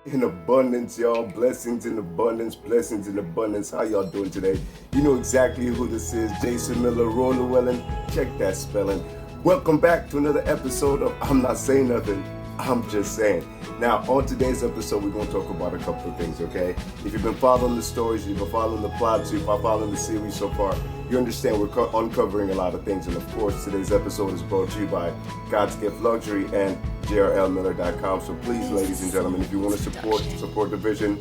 In abundance, y'all. Blessings in abundance, blessings in abundance. How y'all doing today? You know exactly who this is. Jason Miller, Roy Llewellyn. Check that spelling. Welcome back to another episode of I'm Not Saying Nothing, I'm Just Saying. Now, on today's episode, we're going to talk about a couple of things, okay? If you've been following the stories, you've been following the plots, you've been following the series so far, you understand we're uncovering a lot of things. And of course, today's episode is brought to you by God's Gift Luxury and JRLMiller.com. So please, ladies and gentlemen, if you want to support the vision,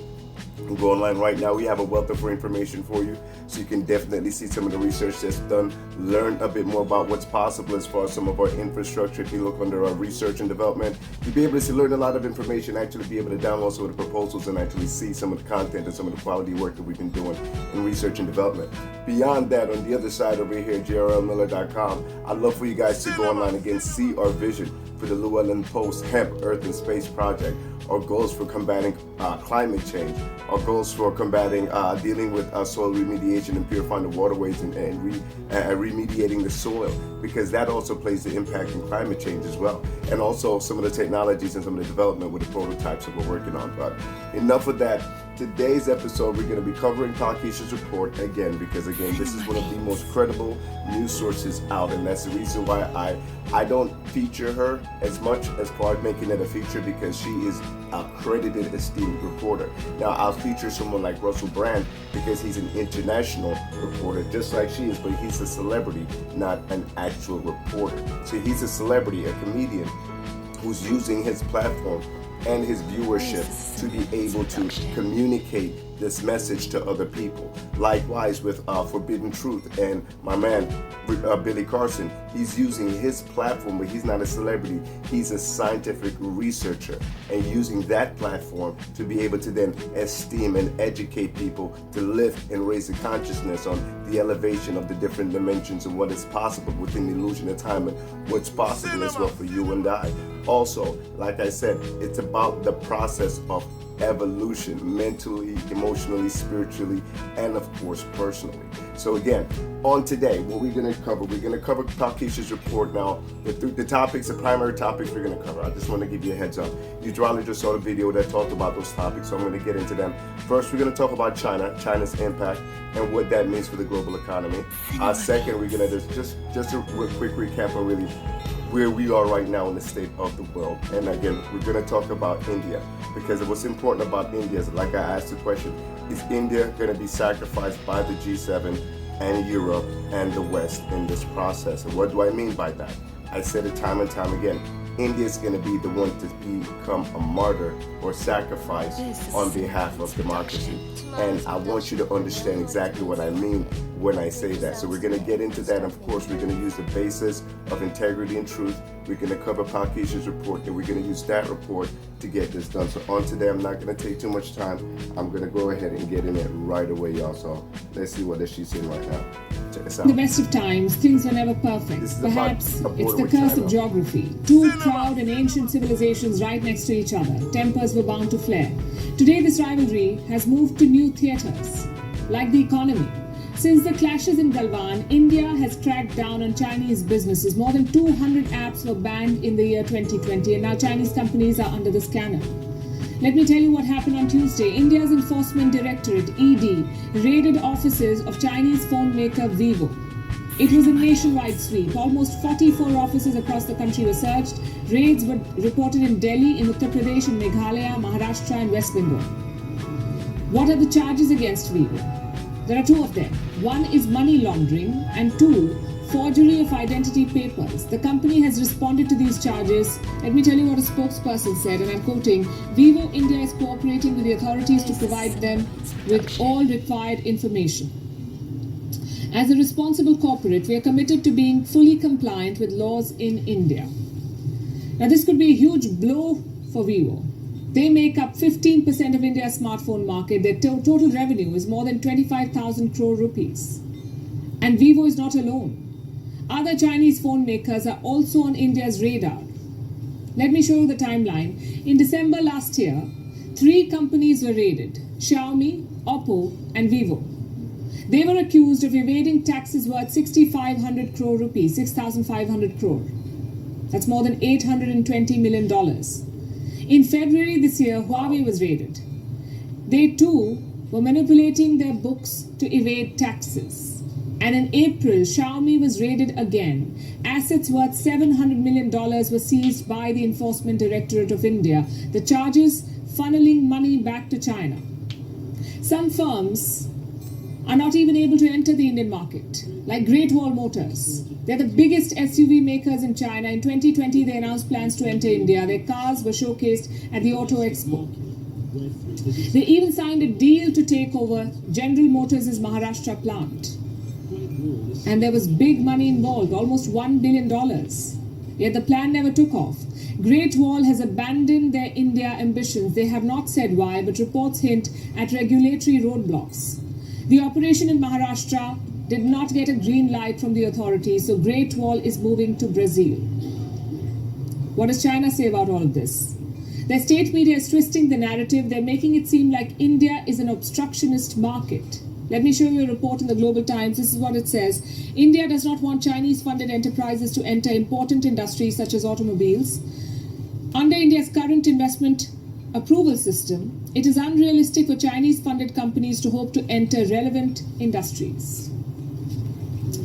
go online right now. We have a wealth of free information for you, so you can definitely see some of the research that's done, learn a bit more about what's possible as far as some of our infrastructure. If you look under our research and development, you'll be able to learn a lot of information, actually be able to download some of the proposals and actually see some of the content and some of the quality work that we've been doing in research and development. Beyond that, on the other side over here, JRLMiller.com, I'd love for you guys to go online again, see our vision for the LlewellynPost Hemp, Earth and Space Project, our goals for combating climate change, our goals for combating, dealing with soil remediation and purifying the waterways and remediating the soil, because that also plays the impact in climate change as well. And also some of the technologies and some of the development with the prototypes that we're working on. But enough of that. Today's episode, we're going to be covering Takesha's report again, because again, this is one of the most credible news sources out, and that's the reason why I don't feature her as much as far as making it a feature, because she is a credited, esteemed reporter. Now, I'll feature someone like Russell Brand because he's an international reporter, just like she is, but he's a celebrity, not an actual reporter. So he's a celebrity, a comedian, who's using his platform and his viewership to be able to communicate this message to other people. Likewise with Forbidden Truth and my man Billy Carson, he's using his platform, but he's not a celebrity, he's a scientific researcher, and using that platform to be able to then esteem and educate people to lift and raise the consciousness on the elevation of the different dimensions and what is possible within the illusion of time and what's possible as well for you and I. Also, like I said, it's about the process of evolution, mentally, emotionally, spiritually, and of course personally. So again, on today, what we're going to cover Takesha's report. Now, the topics, the primary topics we're going to cover, I just want to give you a heads up. You probably just saw the video that talked about those topics, so I'm going to get into them. First, we're going to talk about China's impact and what that means for the global economy. Second, we're going to just a quick recap on really where we are right now in the state of the world. And again, we're going to talk about India, because what's important about India is, like I asked the question, is India going to be sacrificed by the G7 and Europe and the West in this process? And what do I mean by that? I said it time and time again. India is going to be the one to become a martyr or sacrifice on behalf of democracy. And I want you to understand exactly what I mean when I say that. So we're going to get into that. Of course, we're going to use the basis of integrity and truth. We're going to cover Takesha's report, and we're going to use that report to get this done. So on today, I'm not going to take too much time. I'm going to go ahead and get in it right away, y'all. So let's see what she's saying right now. Check this out. In the best of times, things are never perfect. Perhaps it's the curse of geography. Two proud and ancient civilizations right next to each other. Tempers were bound to flare. Today, this rivalry has moved to new theaters, like the economy. Since the clashes in Galwan, India has cracked down on Chinese businesses. More than 200 apps were banned in the year 2020, and now Chinese companies are under the scanner. Let me tell you what happened on Tuesday. India's Enforcement Directorate, ED, raided offices of Chinese phone maker Vivo. It was a nationwide sweep. Almost 44 offices across the country were searched. Raids were reported in Delhi, in Uttar Pradesh, in Meghalaya, Maharashtra, and West Bengal. What are the charges against Vivo? There are two of them. One is money laundering, and two, forgery of identity papers. The company has responded to these charges. Let me tell you what a spokesperson said, and I'm quoting, Vivo India is cooperating with the authorities to provide them with all required information. As a responsible corporate, we are committed to being fully compliant with laws in India. Now, this could be a huge blow for Vivo. They make up 15% of India's smartphone market. Their total revenue is more than 25,000 crore rupees. And Vivo is not alone. Other Chinese phone makers are also on India's radar. Let me show you the timeline. In December last year, 3 companies were raided: Xiaomi, Oppo, and Vivo. They were accused of evading taxes worth 6,500 crore rupees, 6,500 crore. That's more than $820 million. In February this year, Huawei was raided. They too were manipulating their books to evade taxes. And in April, Xiaomi was raided again. Assets worth $700 million were seized by the Enforcement Directorate of India. The charges funneling money back to China. Some firms are not even able to enter the Indian market, like Great Wall Motors. They're the biggest SUV makers in China. In 2020, they announced plans to enter India. Their cars were showcased at the Auto Expo. They even signed a deal to take over General Motors' Maharashtra plant. And there was big money involved, almost $1 billion. Yet the plan never took off. Great Wall has abandoned their India ambitions. They have not said why, but reports hint at regulatory roadblocks. The operation in Maharashtra did not get a green light from the authorities, so Great Wall is moving to Brazil. What does China say about all of this? Their state media is twisting the narrative. They're making it seem like India is an obstructionist market. Let me show you a report in the Global Times. This is what it says. India does not want Chinese-funded enterprises to enter important industries such as automobiles. Under India's current investment approval system, it is unrealistic for Chinese-funded companies to hope to enter relevant industries.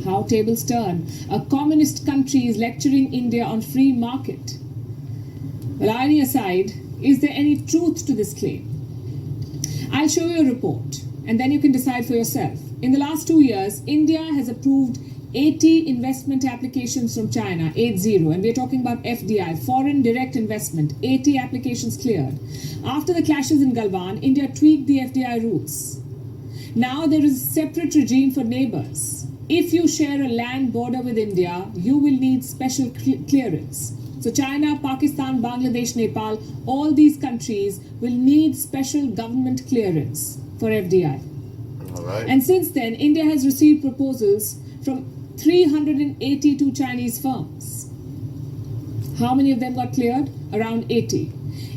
How tables turn. A communist country is lecturing India on free market. Well, irony aside, is there any truth to this claim? I'll show you a report, and then you can decide for yourself. In the last 2 years, India has approved 80 investment applications from China, 80, and we're talking about FDI, foreign direct investment, 80 applications cleared. After the clashes in Galwan, India tweaked the FDI rules. Now there is a separate regime for neighbors. If you share a land border with India, you will need special clearance. So China, Pakistan, Bangladesh, Nepal, all these countries will need special government clearance for FDI. All right. And since then, India has received proposals from 382 Chinese firms. How many of them got cleared? Around 80.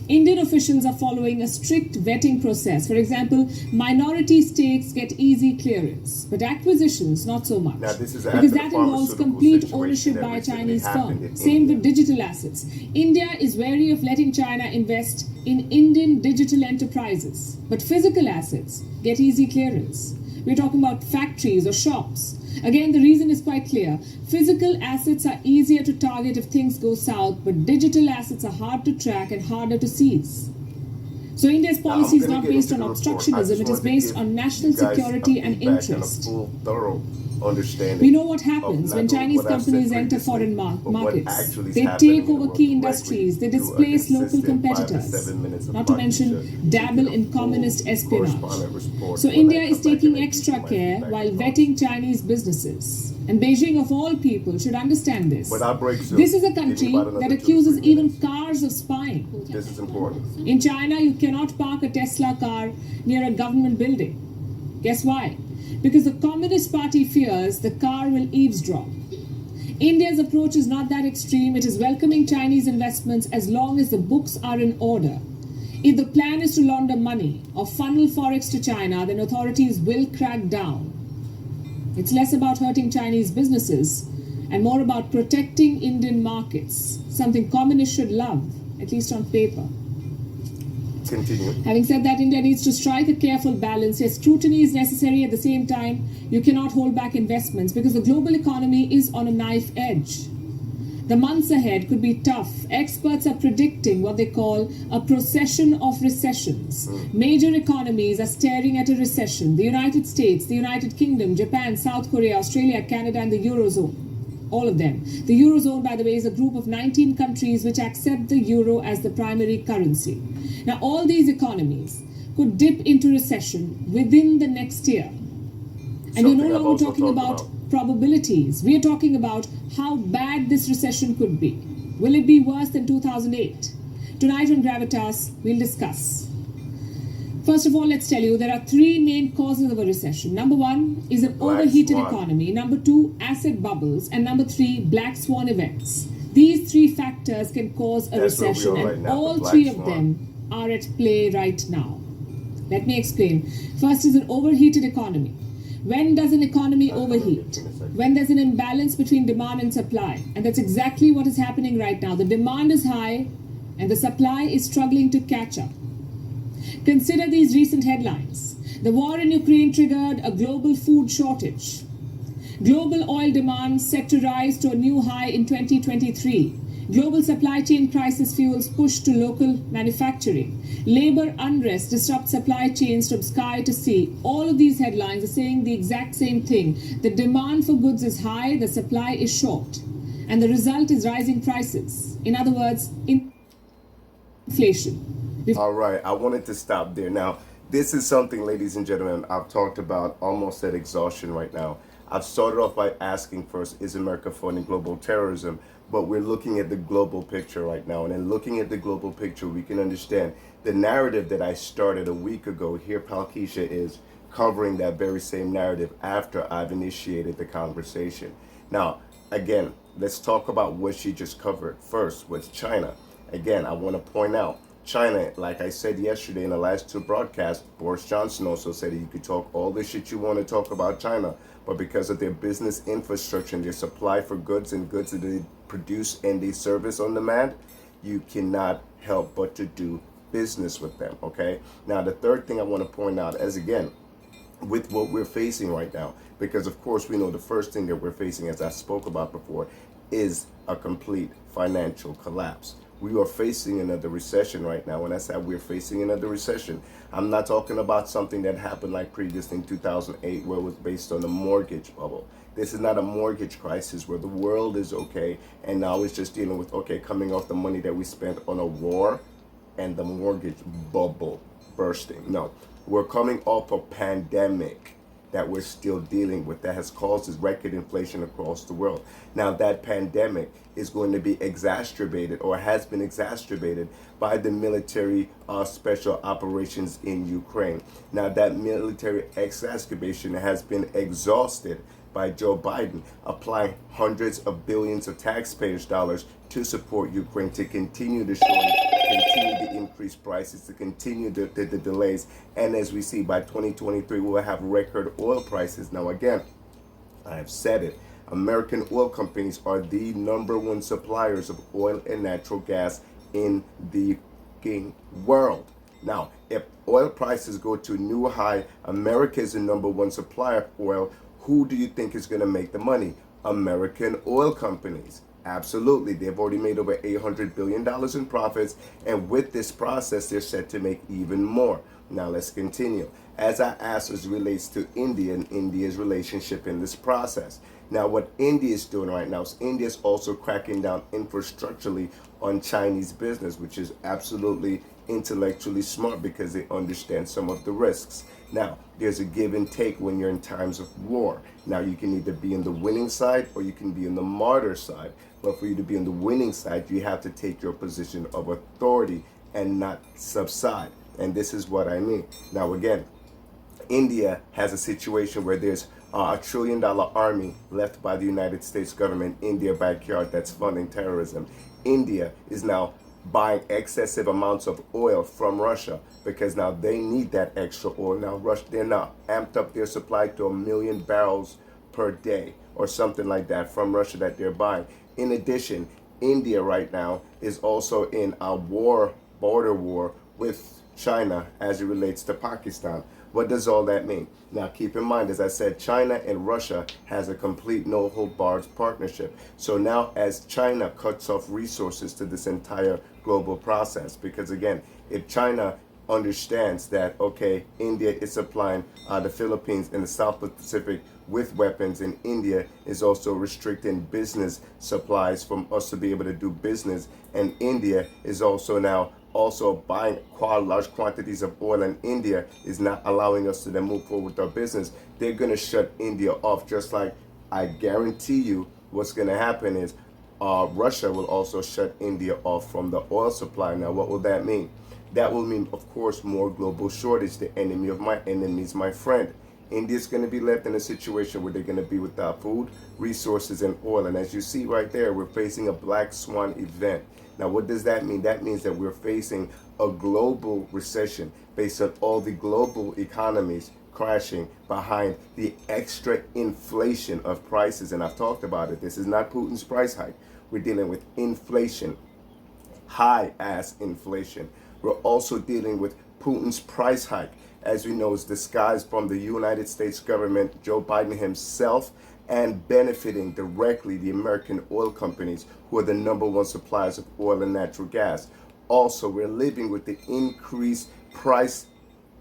Indian officials are following a strict vetting process. For example, minority stakes get easy clearance, but acquisitions not so much. Now, this is because that involves complete ownership by a Chinese firm. Same with digital assets. India is wary of letting China invest in Indian digital enterprises, but physical assets get easy clearance. We're talking about factories or shops. Again, the reason is quite clear. Physical assets are easier to target if things go south, but digital assets are hard to track and harder to seize. So India's policy is not based on obstructionism, it is based on national security and interest. We know what happens when Chinese companies enter foreign markets. They take over key industries, they displace local competitors, not to mention dabble in communist espionage. So India is taking extra care while vetting Chinese businesses. And Beijing, of all people, should understand this. This is a country that accuses even cars of spying. This is important. In China, you cannot park a Tesla car near a government building. Guess why? Because the Communist Party fears the car will eavesdrop. India's approach is not that extreme. It is welcoming Chinese investments as long as the books are in order. If the plan is to launder money or funnel forex to China, then authorities will crack down. It's less about hurting Chinese businesses and more about protecting Indian markets, something communists should love, at least on paper. Continue. Having said that, India needs to strike a careful balance. Yes, scrutiny is necessary. At the same time, you cannot hold back investments because the global economy is on a knife edge. The months ahead could be tough. Experts are predicting what they call a procession of recessions. Major economies are staring at a recession. The United States, the United Kingdom, Japan, South Korea, Australia, Canada, and the Eurozone. All of them. The Eurozone, by the way, is a group of 19 countries which accept the euro as the primary currency. Now, all these economies could dip into recession within the next year. And we're no longer talking about probabilities. We are talking about how bad this recession could be. Will it be worse than 2008? Tonight on Gravitas, we'll discuss. First of all, let's tell you there are three main causes of a recession. Number one is an overheated economy. Number two, asset bubbles. And number three, black swan events. These three factors can cause a recession, and all three of them are at play right now. Let me explain. First is an overheated economy. When does an economy overheat? When there's an imbalance between demand and supply. And that's exactly what is happening right now. The demand is high, and the supply is struggling to catch up. Consider these recent headlines. The war in Ukraine triggered a global food shortage. Global oil demand set to rise to a new high in 2023. Global supply chain crisis fuels push to local manufacturing. Labor unrest disrupts supply chains from sky to sea. All of these headlines are saying the exact same thing. The demand for goods is high, the supply is short. And the result is rising prices. In other words, inflation. All right, I wanted to stop there. Now, this is something, ladies and gentlemen, I've talked about almost at exhaustion right now. I've started off by asking first, is America funding global terrorism? But we're looking at the global picture right now. And in looking at the global picture, we can understand the narrative that I started a week ago. Here, Palkisha is covering that very same narrative after I've initiated the conversation. Now, again, let's talk about what she just covered. First was China. Again, I want to point out, China, like I said yesterday in the last two broadcasts, Boris Johnson also said you could talk all the shit you want to talk about China, but because of their business infrastructure and their supply for goods and goods that they produce and they service on demand, you cannot help but to do business with them, okay? Now, the third thing I want to point out is, again, with what we're facing right now, because of course we know the first thing that we're facing, as I spoke about before, is a complete financial collapse. We are facing another recession right now. When I said we're facing another recession, I'm not talking about something that happened like previously in 2008 where it was based on a mortgage bubble. This is not a mortgage crisis where the world is okay and now it's just dealing with, okay, coming off the money that we spent on a war and the mortgage bubble bursting. No, we're coming off a pandemic that we're still dealing with that has caused this record inflation across the world. Now that pandemic is going to be exacerbated or has been exacerbated by the military special operations in Ukraine. Now that military exacerbation has been exhausted by Joe Biden applying hundreds of billions of taxpayers' dollars to support Ukraine, to continue the shortage, continue to increase prices, to continue the delays. And as we see, by 2023, we'll have record oil prices. Now, again, I have said it. American oil companies are the #1 suppliers of oil and natural gas in the world. Now, if oil prices go to a new high, America is the #1 supplier of oil. Who do you think is going to make the money? American oil companies. Absolutely. They've already made over $800 billion in profits. And with this process, they're set to make even more. Now, let's continue. As I asked, as it relates to India and India's relationship in this process. Now, what India is doing right now is India is also cracking down infrastructurally on Chinese business, which is absolutely intellectually smart because they understand some of the risks. Now, there's a give and take when you're in times of war. Now, you can either be in the winning side or you can be in the martyr side. But for you to be on the winning side, you have to take your position of authority and not subside. And this is what I mean. Now, again, India has a situation where there's a $1 trillion army left by the United States government in their backyard that's funding terrorism. India is now buying excessive amounts of oil from Russia because now they need that extra oil. Now, they're now amped up their supply to 1 million barrels per day or something like that from Russia that they're buying. In addition, India right now is also in a border war with China as it relates to Pakistan. What does all that mean? Now, keep in mind, as I said, China and Russia has a complete no-hold-barred partnership. So now as China cuts off resources to this entire global process, because again, if China understands that, okay, India is supplying the Philippines and the South Pacific with weapons, and India is also restricting business supplies from us to be able to do business, and India is also now buying large quantities of oil, and India is not allowing us to then move forward with our business, they're going to shut India off. Just like I guarantee you what's going to happen is Russia will also shut India off from the oil supply. Now, what will that mean? That will mean, of course, more global shortage. The enemy of my enemy is my friend. India's going to be left in a situation where they're going to be without food, resources, and oil. And as you see right there, we're facing a black swan event. Now, what does that mean? That means that we're facing a global recession based on all the global economies crashing behind the extra inflation of prices. And I've talked about it. This is not Putin's price hike. We're dealing with inflation. high-ass inflation. We're also dealing with Putin's price hike. As we know, is disguised from the United States government, Joe Biden himself, and benefiting directly the American oil companies, who are the #1 suppliers of oil and natural gas. Also, we're living with the increased price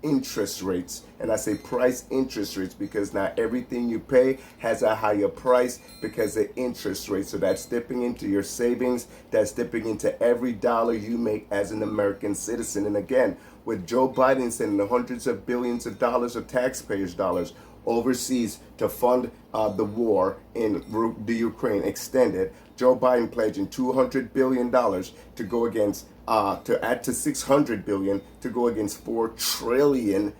interest rates. And I say price interest rates because now everything you pay has a higher price because of interest rates. So that's dipping into your savings. That's dipping into every dollar you make as an American citizen. And again, with Joe Biden sending the hundreds of billions of dollars of taxpayers' dollars overseas to fund the war in the Ukraine extended, Joe Biden pledging $200 billion to go against to add to $600 billion to go against $4 trillion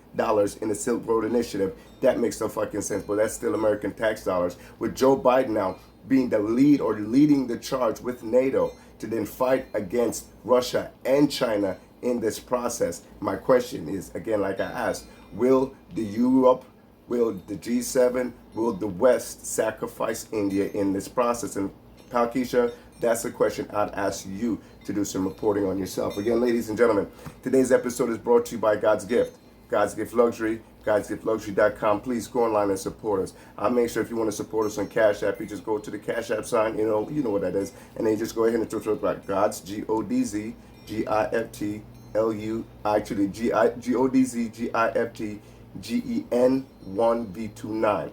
in the Silk Road Initiative. That makes no fucking sense, but that's still American tax dollars. With Joe Biden now being the lead or leading the charge with NATO to then fight against Russia and China in this process. My question is, again, like I asked, will the Europe, will the G7, will the West sacrifice India in this process? And Palkisha, that's a question I'd ask you to do some reporting on yourself. Again, ladies and gentlemen, today's episode is brought to you by God's Gift. God's Gift Luxury, GodzGiftLuxury.com. Please go online and support us. I'll make sure if you want to support us on Cashapp, you just go to the Cashapp sign, you know what that is, and then you just go ahead and throw it back. God's GodzGiftGen1v29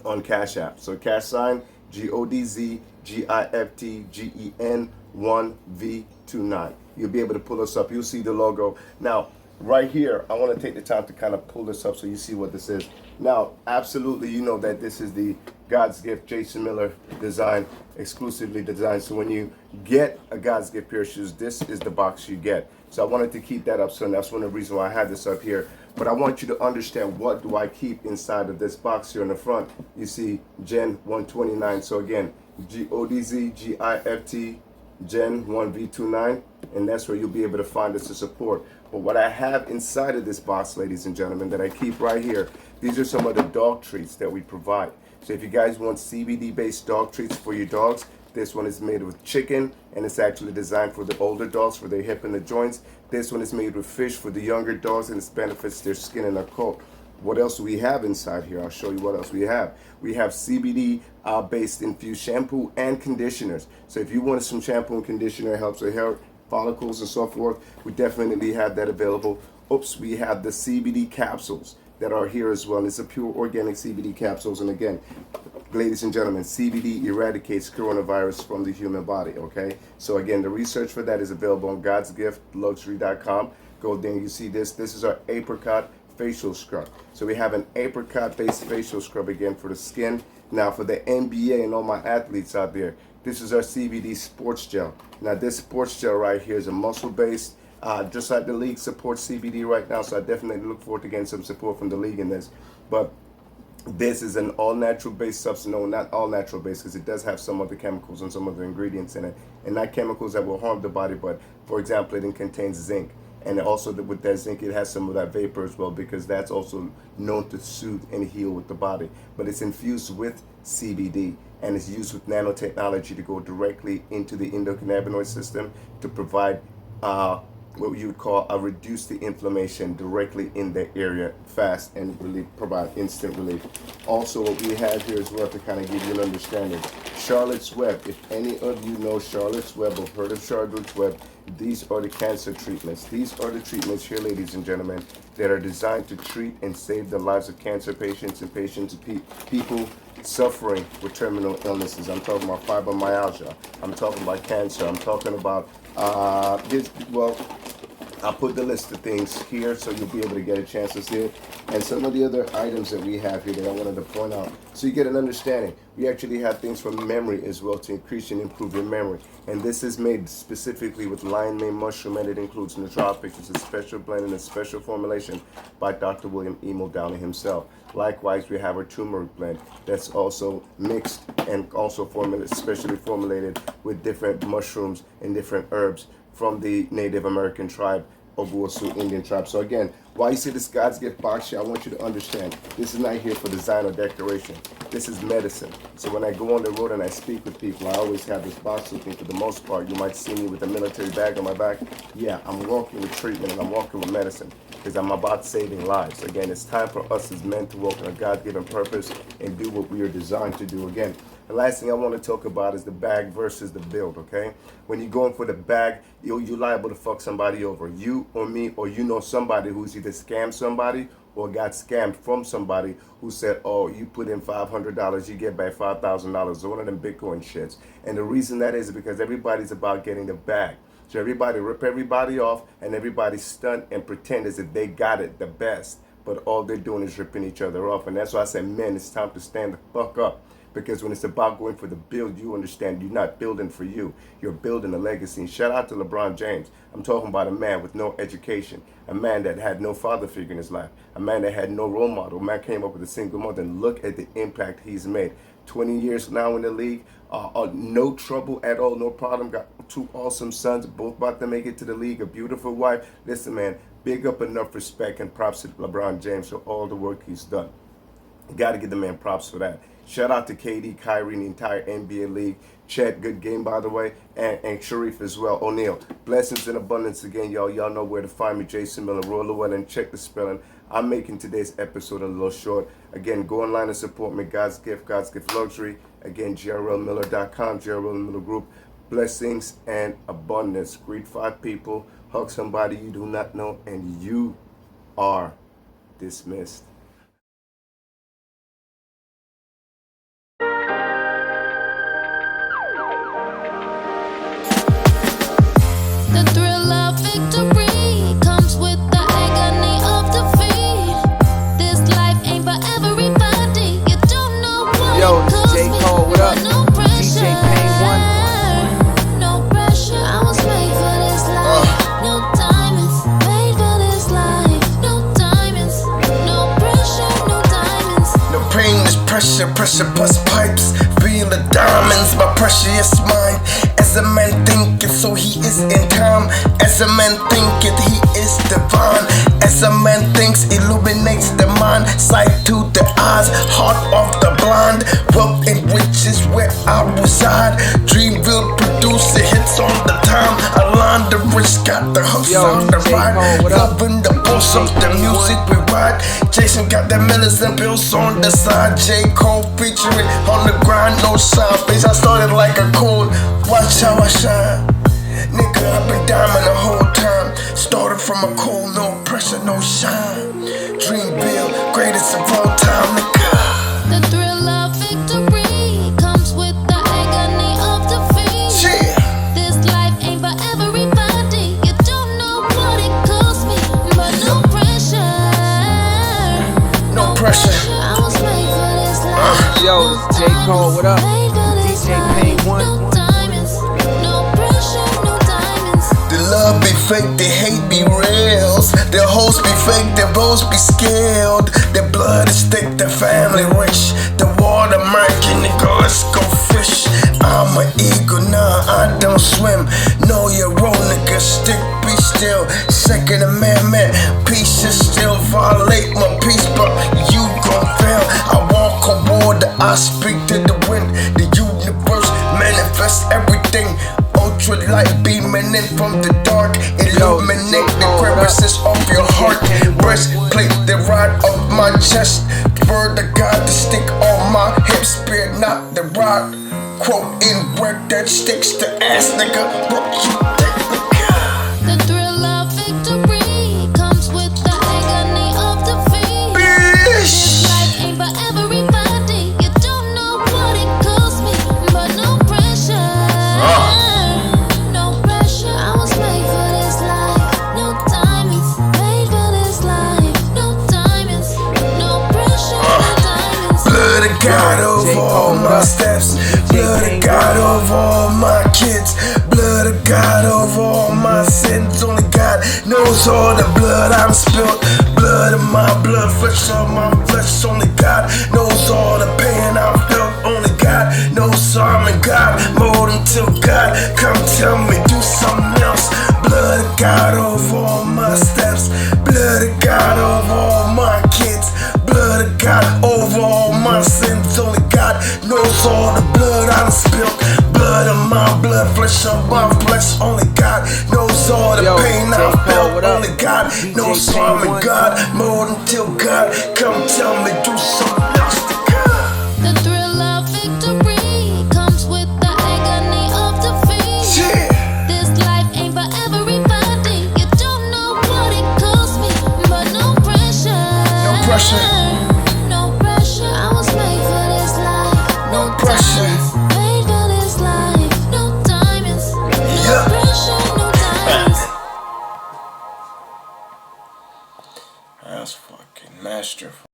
on Cash App. So cash sign GodzGiftGen1v29. You'll be able to pull us up. You'll see the logo. Now, right here, I want to take the time to kind of pull this up so you see what this is. Now, absolutely, you know that this is the God's Gift Jason Miller design, exclusively designed. So when you get a God's Gift pair of shoes, this is the box you get. So I wanted to keep that up, so that's one of the reasons why I had this up here. But I want you to understand, what do I keep inside of this box here in the front? You see Gen 129. So again, GodzGift Gen1v29, and that's where you'll be able to find us to support. But what I have inside of this box, ladies and gentlemen, that I keep right here, these are some of the dog treats that we provide. So if you guys want CBD-based dog treats for your dogs, this one is made with chicken, and it's actually designed for the older dogs for their hip and the joints. This one is made with fish for the younger dogs, and it benefits their skin and their coat. What else do we have inside here? I'll show you what else we have. We have CBD-based infused shampoo and conditioners. So if you want some shampoo and conditioner, helps with hair follicles and so forth, we definitely have that available. Oops, we have the CBD capsules that are here as well. And it's a pure organic CBD capsules. And again, ladies and gentlemen, CBD eradicates coronavirus from the human body, okay? So again, the research for that is available on GodzGiftLuxury.com. Go there and you see this. This is our apricot facial scrub. So we have an apricot-based facial scrub again for the skin. Now for the NBA and all my athletes out there, this is our CBD sports gel. Now this sports gel right here is a muscle-based, just like the league supports CBD right now, so I definitely look forward to getting some support from the league in this. But this is an all-natural based substance. No, not all-natural based, because it does have some other chemicals and some other ingredients in it. And not chemicals that will harm the body, but for example, it contains zinc. And also with that zinc, it has some of that vapor as well, because that's also known to soothe and heal with the body. But it's infused with CBD, and it's used with nanotechnology to go directly into the endocannabinoid system to provide what you would call reduce the inflammation directly in the area fast and really provide instant relief. Also, what we have here as well to kind of give you an understanding, Charlotte's Web. If any of you know Charlotte's Web or heard of Charlotte's Web, these are the cancer treatments. These are the treatments here, ladies and gentlemen, that are designed to treat and save the lives of cancer patients and people suffering with terminal illnesses. I'm talking about fibromyalgia. I'm talking about cancer. I'm talking about I'll put the list of things here so you'll be able to get a chance to see it. And some of the other items that we have here that I wanted to point out so you get an understanding. We actually have things from memory as well to increase and improve your memory. And this is made specifically with lion mane mushroom, and it includes nootropics. It's a special blend and a special formulation by Dr. William E. Muldowney himself. Likewise, we have our turmeric blend that's also mixed and also specially formulated with different mushrooms and different herbs from the Native American tribe of Sioux Indian tribe. So again, while you see this God's gift box here, I want you to understand, this is not here for design or decoration. This is medicine. So when I go on the road and I speak with people, I always have this box with me. For the most part, you might see me with a military bag on my back. Yeah, I'm walking with treatment and I'm walking with medicine because I'm about saving lives. Again, it's time for us as men to walk in a God-given purpose and do what we are designed to do. Again, the last thing I want to talk about is the bag versus the build, okay? When you're going for the bag, you're liable to fuck somebody over. You or me, or you know somebody who's either scammed somebody or got scammed from somebody who said, oh, you put in $500, you get back $5,000, one of them Bitcoin shits. And the reason that is because everybody's about getting the bag. So everybody rip everybody off and everybody stunt and pretend as if they got it the best. But all they're doing is ripping each other off. And that's why I said, men, it's time to stand the fuck up. Because when it's about going for the build, you understand you're not building for you. You're building a legacy. And shout out to LeBron James. I'm talking about a man with no education, a man that had no father figure in his life, a man that had no role model, a man came up with a single mother, and look at the impact he's made. 20 years now in the league, no trouble at all, no problem. Got two awesome sons, both about to make it to the league, a beautiful wife. Listen, man, big up, enough respect and props to LeBron James for all the work he's done. You got to give the man props for that. Shout out to KD, Kyrie, and the entire NBA league. Chet, good game, by the way, and Sharif as well. O'Neal, blessings in abundance again, y'all. Y'all know where to find me, Jason Miller, Llewellyn. Check the spelling. I'm making today's episode a little short. Again, go online and support me, God's Gift Luxury. Again, GRLMiller.com, GRLMillerGroup. Blessings and abundance. Greet 5 people, hug somebody you do not know, and you are dismissed. Victory comes with the agony of defeat. This life ain't for everybody. You don't know what it costs me. What up? No pressure. No pressure. I was made for this life. No diamonds. Made for this life. No diamonds. No pressure. No diamonds. No pain is pressure. Pressure plus pipes. Feel the diamonds. My pressure is mine. As a man thinketh, so he is in time. As a man thinketh, he is divine. As a man thinks, illuminates the mind. Sight to the eyes, heart of the blind. Wealth and riches where I reside. Dream will produce the hits on the time. Align the rich, got the hustle on the ride. Loving the pulse of the music we ride. Jason got the millions and bills on the side. J. Cole featuring on the grind, no side face. I started like a cold. Watch how I shine. Nigga, I've been diamond the whole time. Started from a cold, no pressure, no shine. Dream build, greatest of all time, nigga. The thrill of victory comes with the agony of defeat. Yeah. This life ain't for everybody. You don't know what it costs me, but no pressure. No pressure. I was made for this life. Yo, it's J. Cole, what up? DJ Pain 1. The love be fake, the hate be reals. The hoes be fake, the roads be scaled. The blood is thick, the family rich. The water murky, nigga, let's go fish. I'm an eagle, nah, I don't swim. Know your role, nigga, stick, be still. Second Amendment, peace is still. Violate my peace, but you gon' fail. I walk on water, I speak to the wind. The universe manifests everything. Ultra light beaming in from the dark. Illuminate the crevices of your heart. Breastplate the rod of my chest. Word of God, the stick on my hip. Spear not the rod. Quote in work that sticks to ass, nigga. What you think, nigga? The thrill of victory comes with the agony of defeat. This life ain't for everybody. You don't know what it costs me, but no pressure. No pressure. I was made for this life. No diamonds. Made for this life. No diamonds. No pressure. No diamonds. Blood of God over all my steps. Blood of God over all my kids. Blood of God over all my sins. Only God knows all the blood I'm spilled. Blood of my blood, flesh of my flesh. Only God knows all the pain I felt. Only God knows I'm in God. More until God come tell me do something else. Blood of God over all my steps. Blood of God over all my kids. Blood of God over all my sins. Only God knows all the blood I done spilled. Blood of my blood, flesh of my flesh. Only God knows all the pain I felt. Only God knows harm and God more until God come tell me do something else to God. The thrill of victory comes with the agony of defeat. Yeah. This life ain't for everybody. You don't know what it cost me, but no pressure. No pressure. No pressure. I was made for this life. No pressure. Diamonds. Made for this life. No diamonds. No Yeah. pressure. No diamonds. That's fucking masterful.